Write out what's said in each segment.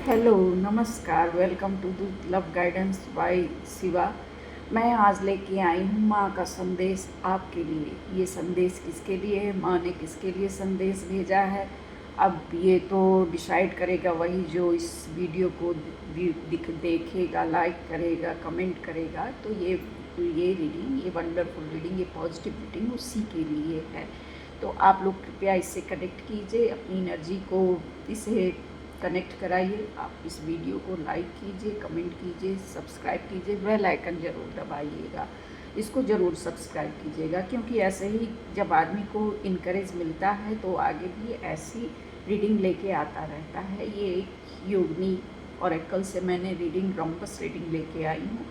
Hello नमस्कार, welcome to the love guidance by Shiva. मैं आज लेके आई हूँ माँ का संदेश आपके लिए। ये संदेश किसके लिए है, माँ ने किसके लिए संदेश भेजा है, अब ये तो डिसाइड करेगा वही जो इस वीडियो को देखेगा, लाइक करेगा, कमेंट करेगा। तो ये रीडिंग, ये वंडरफुल रीडिंग, ये पॉजिटिव रीडिंग उसी के लिए है। तो आप लोग कृपया इससे कनेक्ट कीजिए, अपनी एनर्जी को इसे कनेक्ट कराइए। आप इस वीडियो को लाइक कीजिए, कमेंट कीजिए, सब्सक्राइब कीजिए, बेल आइकन ज़रूर दबाइएगा। इसको ज़रूर सब्सक्राइब कीजिएगा, क्योंकि ऐसे ही जब आदमी को इनकरेज मिलता है तो आगे भी ऐसी रीडिंग लेके आता रहता है। ये एक योगिनी ऑरेकल से मैंने रीडिंग, रॉम्पस रीडिंग लेके आई हूँ।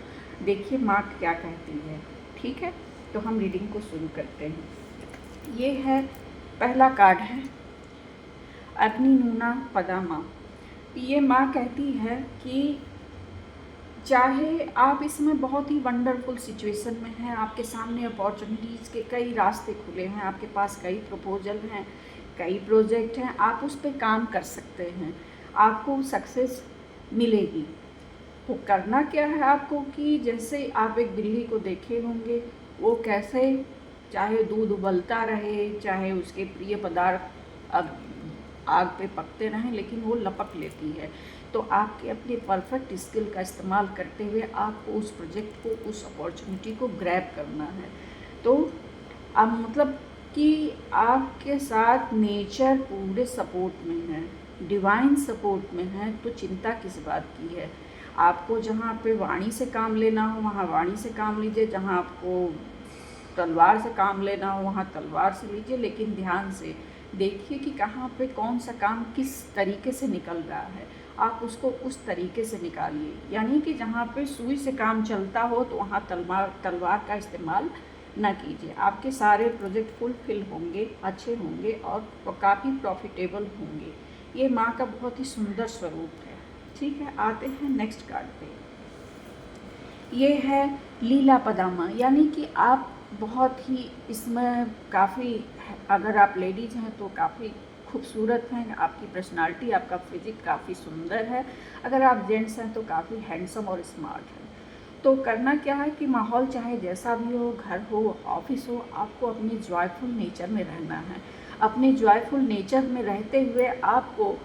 देखिए माँ क्या कहती है। ठीक है, तो हम रीडिंग को शुरू करते हैं। ये है, पहला कार्ड है अग्नि नूना पदामा। ये माँ कहती है कि चाहे आप इसमें बहुत ही वंडरफुल सिचुएशन में हैं, आपके सामने अपॉर्चुनिटीज़ के कई रास्ते खुले हैं, आपके पास कई प्रपोजल हैं, कई प्रोजेक्ट हैं, आप उस पर काम कर सकते हैं, आपको सक्सेस मिलेगी। तो करना क्या है आपको कि जैसे आप एक बिल्ली को देखे होंगे, वो कैसे चाहे दूध उबलता रहे, चाहे उसके प्रिय पदार्थ आग पे पकते रहें, लेकिन वो लपक लेती है। तो आपके अपने परफेक्ट स्किल का इस्तेमाल करते हुए आपको उस प्रोजेक्ट को, उस अपॉर्चुनिटी को ग्रैब करना है। तो अब मतलब कि आपके साथ नेचर पूरे सपोर्ट में है, डिवाइन सपोर्ट में है, तो चिंता किस बात की है। आपको जहाँ पे वाणी से काम लेना हो वहाँ वाणी से काम लीजिए, जहाँ आपको तलवार से काम लेना हो वहाँ तलवार से लीजिए, लेकिन ध्यान से देखिए कि कहाँ पे कौन सा काम किस तरीके से निकल रहा है, आप उसको उस तरीके से निकालिए। यानी कि जहाँ पे सुई से काम चलता हो तो वहाँ तलवार का इस्तेमाल न कीजिए। आपके सारे प्रोजेक्ट फुलफिल होंगे, अच्छे होंगे और काफ़ी प्रॉफिटेबल होंगे। ये माँ का बहुत ही सुंदर स्वरूप है। ठीक है, आते हैं नेक्स्ट कार्ड पे। ये है लीला पदामा, यानी कि आप बहुत ही इसमें काफ़ी, अगर आप लेडीज़ हैं तो काफ़ी खूबसूरत हैं, आपकी पर्सनालिटी, आपका फिजिक काफ़ी सुंदर है। अगर आप जेंट्स हैं तो काफ़ी हैंडसम और स्मार्ट हैं। तो करना क्या है कि माहौल चाहे जैसा भी हो, घर हो, ऑफिस हो, आपको अपने जॉयफुल नेचर में रहना है। अपने जॉयफुल नेचर में रहते हुए आपको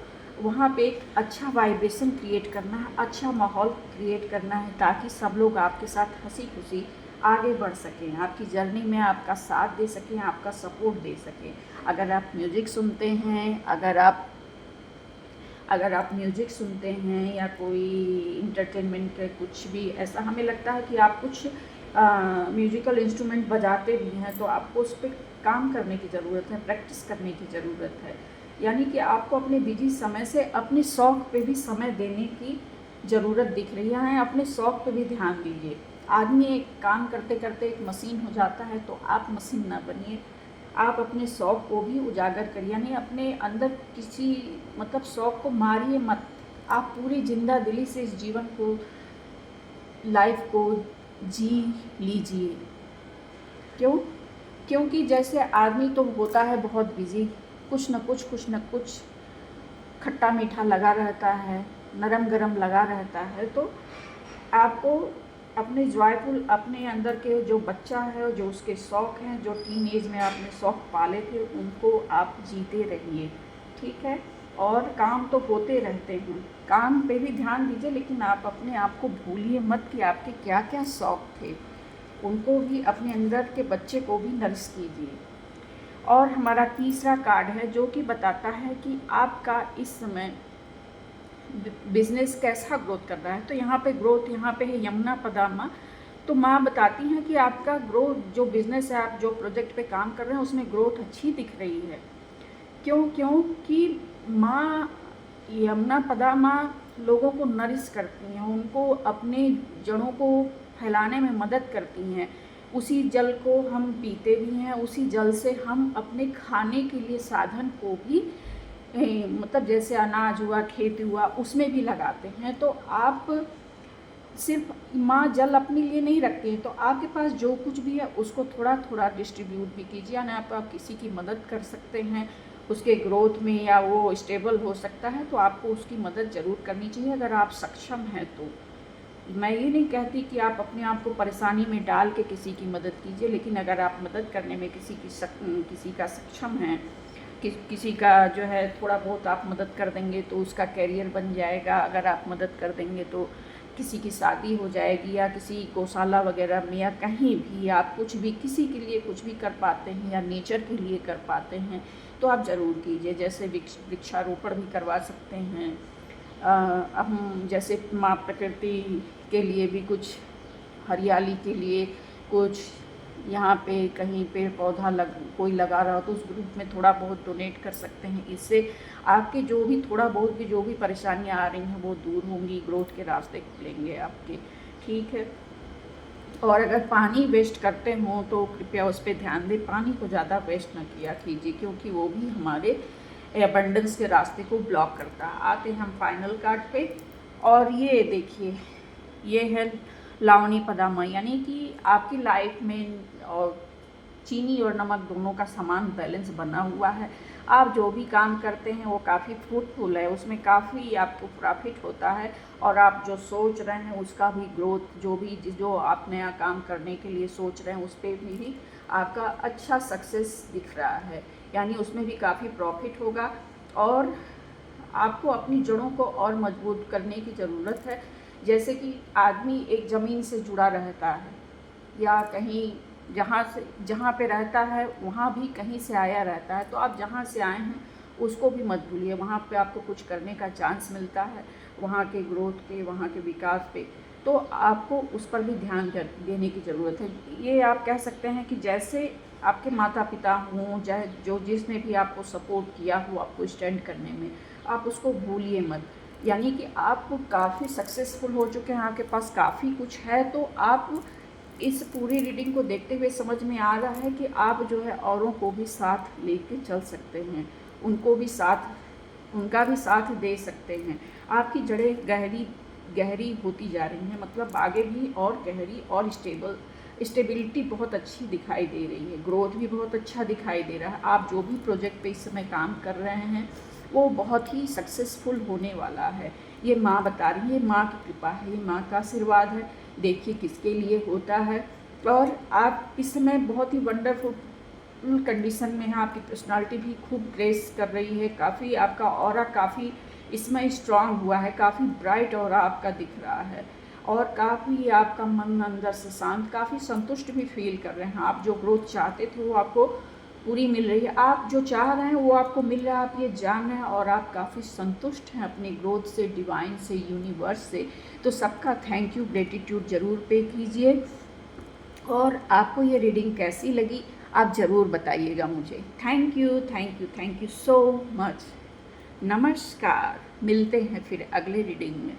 वहाँ पे एक अच्छा वाइब्रेशन क्रिएट करना है, अच्छा माहौल क्रिएट करना है, ताकि सब लोग आपके साथ हंसी खुशी आगे बढ़ सकें, आपकी जर्नी में आपका साथ दे सकें, आपका सपोर्ट दे सकें। अगर आप म्यूज़िक सुनते हैं, अगर आप म्यूज़िक सुनते हैं या कोई इंटरटेनमेंट के कुछ भी ऐसा, हमें लगता है कि आप कुछ म्यूज़िकल इंस्ट्रूमेंट बजाते भी हैं, तो आपको उस पर काम करने की ज़रूरत है, प्रैक्टिस करने की ज़रूरत है। यानी कि आपको अपने बिजी समय से अपने शौक़ पे भी समय देने की ज़रूरत दिख रही है। अपने शौक़ पे भी ध्यान दीजिए। आदमी एक काम करते करते एक मशीन हो जाता है, तो आप मशीन ना बनिए। आप अपने शौक़ को भी उजागर करिए, यानी अपने अंदर किसी मतलब शौक़ को मारिए मत। आप पूरी जिंदा दिली से इस जीवन को, लाइफ को जी लीजिए। क्यों? क्योंकि जैसे आदमी तो होता है बहुत बिजी, कुछ न कुछ खट्टा मीठा लगा रहता है, नरम गरम लगा रहता है। तो आपको अपने जॉयफुल, अपने अंदर के जो बच्चा है, जो उसके शौक़ हैं, जो टीन एज में आपने शौक़ पाले थे, उनको आप जीते रहिए। ठीक है, और काम तो होते रहते हैं, काम पे भी ध्यान दीजिए, लेकिन आप अपने आप को भूलिए मत कि आपके क्या क्या शौक़ थे, उनको भी, अपने अंदर के बच्चे को भी नरिश कीजिए। और हमारा तीसरा कार्ड है जो कि बताता है कि आपका इस समय बिजनेस कैसा ग्रोथ कर रहा है। तो यहाँ पे ग्रोथ, यहाँ पे है यमुना पदामा। तो माँ बताती हैं कि आपका ग्रोथ, जो बिज़नेस है, आप जो प्रोजेक्ट पे काम कर रहे हैं, उसमें ग्रोथ अच्छी दिख रही है। क्योंकि माँ यमुना पदामा लोगों को नरिश करती हैं, उनको अपने जड़ों को फैलाने में मदद करती हैं। उसी जल को हम पीते भी हैं, उसी जल से हम अपने खाने के लिए साधन को भी मतलब जैसे अनाज हुआ, खेती हुआ, उसमें भी लगाते हैं। तो आप सिर्फ माँ जल अपने लिए नहीं रखती है, तो आपके पास जो कुछ भी है उसको थोड़ा थोड़ा डिस्ट्रीब्यूट भी कीजिए, यानी आप किसी की मदद कर सकते हैं, उसके ग्रोथ में या वो स्टेबल हो सकता है, तो आपको उसकी मदद ज़रूर करनी चाहिए अगर आप सक्षम हैं तो। मैं ये नहीं कहती कि आप अपने आप को परेशानी में डाल के किसी की मदद कीजिए, लेकिन अगर आप मदद करने में किसी का सक्षम हैं, किसी का जो है थोड़ा बहुत आप मदद कर देंगे तो उसका कैरियर बन जाएगा। अगर आप मदद कर देंगे तो किसी की शादी हो जाएगी, या किसी गौशाला वगैरह में, या कहीं भी आप कुछ भी किसी के लिए कुछ भी कर पाते हैं या नेचर के लिए कर पाते हैं तो आप ज़रूर कीजिए। जैसे वृक्षारोपण भी करवा सकते हैं। हम जैसे माँ प्रकृति के लिए भी कुछ, हरियाली के लिए कुछ, यहाँ पे कहीं पेड़ पौधा कोई लगा रहा हो तो उस ग्रुप में थोड़ा बहुत डोनेट कर सकते हैं। इससे आपके जो भी थोड़ा बहुत भी जो भी परेशानियाँ आ रही हैं वो दूर होंगी, ग्रोथ के रास्ते खुलेंगे आपके। ठीक है। और अगर पानी वेस्ट करते हों तो कृपया उस पर ध्यान दें, पानी को ज़्यादा वेस्ट ना किया कीजिए, क्योंकि वो भी हमारे एबंडेंस के रास्ते को ब्लॉक करता है। आते हैं हम फाइनल कार्ड पे, और ये देखिए, ये है लावणी पदामा, यानी कि आपकी लाइफ में और चीनी और नमक दोनों का समान बैलेंस बना हुआ है। आप जो भी काम करते हैं वो काफ़ी फ्रूटफुल है, उसमें काफ़ी आपको प्रॉफिट होता है, और आप जो सोच रहे हैं उसका भी ग्रोथ, जो आप नया काम करने के लिए सोच रहे हैं उस पर भी आपका अच्छा सक्सेस दिख रहा है, यानी उसमें भी काफ़ी प्रॉफिट होगा। और आपको अपनी जड़ों को और मजबूत करने की ज़रूरत है। जैसे कि आदमी एक ज़मीन से जुड़ा रहता है, या कहीं जहाँ पे रहता है वहाँ भी कहीं से आया रहता है, तो आप जहाँ से आए हैं उसको भी मत भूलिए। वहाँ पे आपको कुछ करने का चांस मिलता है, वहाँ के ग्रोथ पे, वहाँ के विकास पे, तो आपको उस पर भी ध्यान देने की ज़रूरत है। ये आप कह सकते हैं कि जैसे आपके माता पिता हों, चाहे जिसने भी आपको सपोर्ट किया हो आपको स्टैंड करने में, आप उसको भूलिए मत। यानी कि आप काफ़ी सक्सेसफुल हो चुके हैं, आपके पास काफ़ी कुछ है, तो आप इस पूरी रीडिंग को देखते हुए समझ में आ रहा है कि आप जो है औरों को भी साथ लेके चल सकते हैं, उनका भी साथ दे सकते हैं। आपकी जड़ें गहरी होती जा रही हैं, मतलब आगे भी और गहरी और स्टेबिलिटी बहुत अच्छी दिखाई दे रही है, ग्रोथ भी बहुत अच्छा दिखाई दे रहा है। आप जो भी प्रोजेक्ट पे इस समय काम कर रहे हैं वो बहुत ही सक्सेसफुल होने वाला है। ये माँ बता रही है, माँ की कृपा है, ये माँ का आशीर्वाद है। देखिए किसके लिए होता है। और आप इस समय बहुत ही वंडरफुल कंडीशन में हैं, आपकी पर्सनालिटी भी खूब ग्रेस कर रही है, काफ़ी आपका ऑरा काफ़ी इसमें स्ट्रांग हुआ है, काफ़ी ब्राइट ऑरा आपका दिख रहा है, और काफ़ी आपका मन अंदर से शांत, काफ़ी संतुष्ट भी फील कर रहे हैं। आप जो ग्रोथ चाहते थे वो आपको पूरी मिल रही है, आप जो चाह रहे हैं वो आपको मिल रहा है, आप ये जान रहे हैं, और आप काफ़ी संतुष्ट हैं अपने ग्रोथ से, डिवाइन से, यूनिवर्स से। तो सबका थैंक यू, ग्रेटिट्यूड ज़रूर पे कीजिए। और आपको ये रीडिंग कैसी लगी आप ज़रूर बताइएगा मुझे। Thank you so much. नमस्कार, मिलते हैं फिर अगले रीडिंग में।